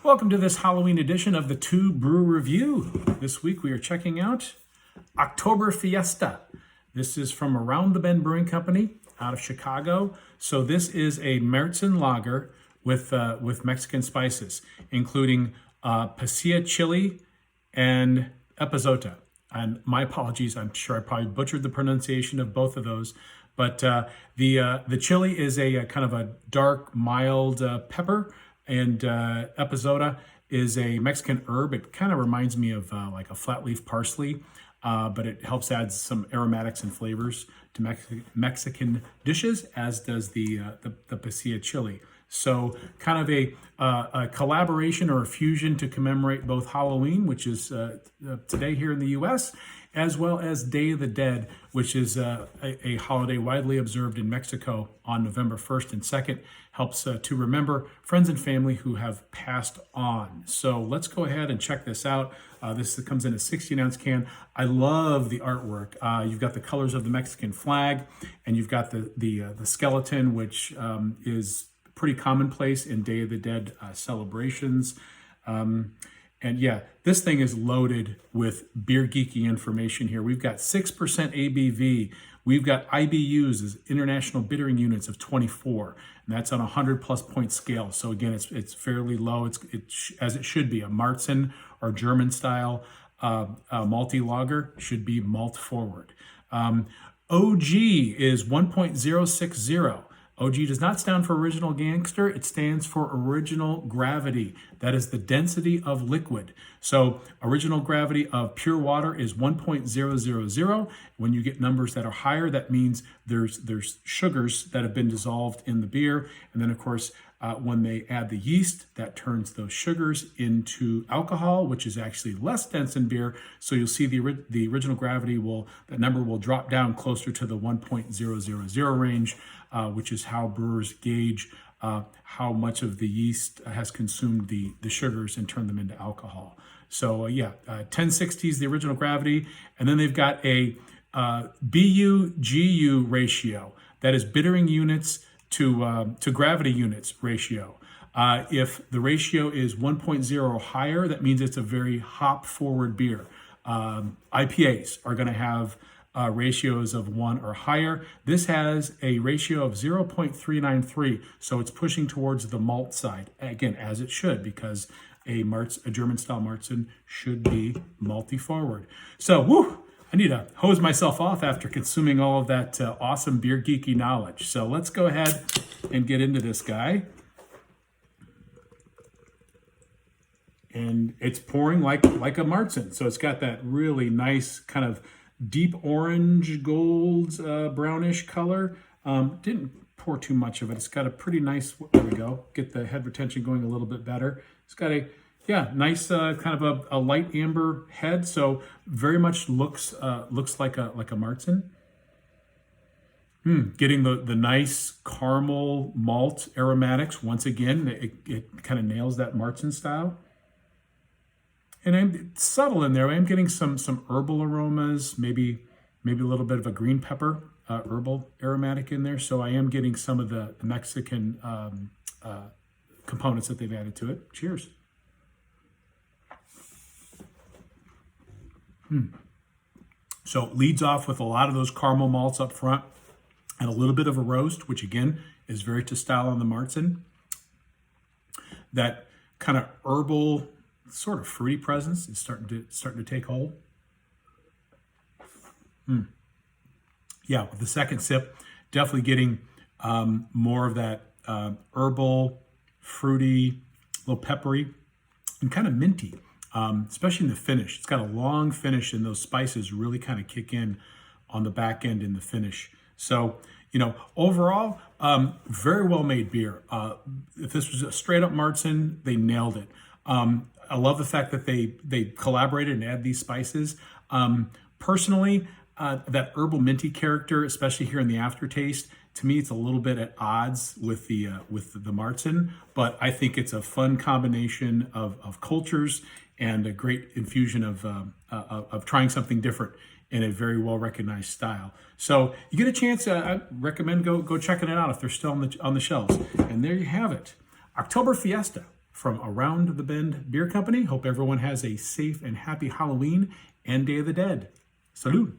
Welcome to this Halloween edition of the TUE Brew Review. This week we are checking out Oktoberfiesta. This is from Around the Bend Brewing Company out of Chicago. So this is a Marzen lager with Mexican spices, including pasilla chili and epazote. And my apologies, I'm sure I probably butchered the pronunciation of both of those. But the chili is a kind of a dark, mild pepper, and epazote is a Mexican herb. It kind of reminds me of like a flat leaf parsley, but it helps add some aromatics and flavors to Mexican dishes, as does the pasilla chili. So kind of a collaboration or a fusion to commemorate both Halloween, which is today here in the U.S., as well as Day of the Dead, which is a holiday widely observed in Mexico on November 1st and 2nd. Helps to remember friends and family who have passed on. So let's go ahead and check this out. This comes in a 16-ounce can. I love the artwork. You've got the colors of the Mexican flag, and you've got the skeleton, which is pretty commonplace in Day of the Dead celebrations. And yeah, this thing is loaded with beer geeky information here. We've got 6% ABV. We've got IBUs as international bittering units of 24, and that's on a 100+ point scale. So again, it's fairly low. It's as it should be. A Marzen or German style malty lager should be malt forward. OG is 1.060. OG does not stand for original gangster. It stands for original gravity. That is the density of liquid. So original gravity of pure water is 1.000. When you get numbers that are higher, that means there's sugars that have been dissolved in the beer. And then of course, when they add the yeast, that turns those sugars into alcohol, which is actually less dense in beer. So you'll see the original gravity that number will drop down closer to the 1.000 range, which is how brewers gauge how much of the yeast has consumed the sugars and turned them into alcohol. So 1060 is the original gravity. And then they've got a BU-GU ratio. That is bittering units to gravity units ratio. If the ratio is 1.0 higher, that means it's a very hop forward beer. IPAs are going to have ratios of 1 or higher. This has a ratio of 0.393, so it's pushing towards the malt side. Again, as it should, because a German style Marzen should be malty forward. So, I need to hose myself off after consuming all of that awesome beer geeky knowledge. So let's go ahead and get into this guy. And it's pouring like a Marzen. So it's got that really nice kind of deep orange, gold, brownish color. Didn't pour too much of it. It's got a pretty nice, there we go, get the head retention going a little bit better. It's got a nice kind of a light amber head, so very much looks like a Marzen. Getting the nice caramel malt aromatics once again. It kind of nails that Marzen style. And I'm subtle in there. I am getting some herbal aromas, maybe a little bit of a green pepper herbal aromatic in there. So I am getting some of the Mexican components that they've added to it. Cheers. So it leads off with a lot of those caramel malts up front and a little bit of a roast, which again is very to style on the Marzen. That kind of herbal, sort of fruity presence is starting to take hold. Yeah, with the second sip, definitely getting more of that herbal, fruity, a little peppery, and kind of minty. Especially in the finish. It's got a long finish, and those spices really kind of kick in on the back end in the finish. So, overall, very well made beer. If this was a straight up Marzen, they nailed it. I love the fact that they collaborated and add these spices. Personally, that herbal minty character, especially here in the aftertaste, to me, it's a little bit at odds with the Marzen, but I think it's a fun combination of cultures and a great infusion of trying something different in a very well-recognized style. So you get a chance, I recommend go checking it out if they're still on the shelves. And there you have it, Oktoberfiesta from Around the Bend Beer Company. Hope everyone has a safe and happy Halloween and Day of the Dead. Salud.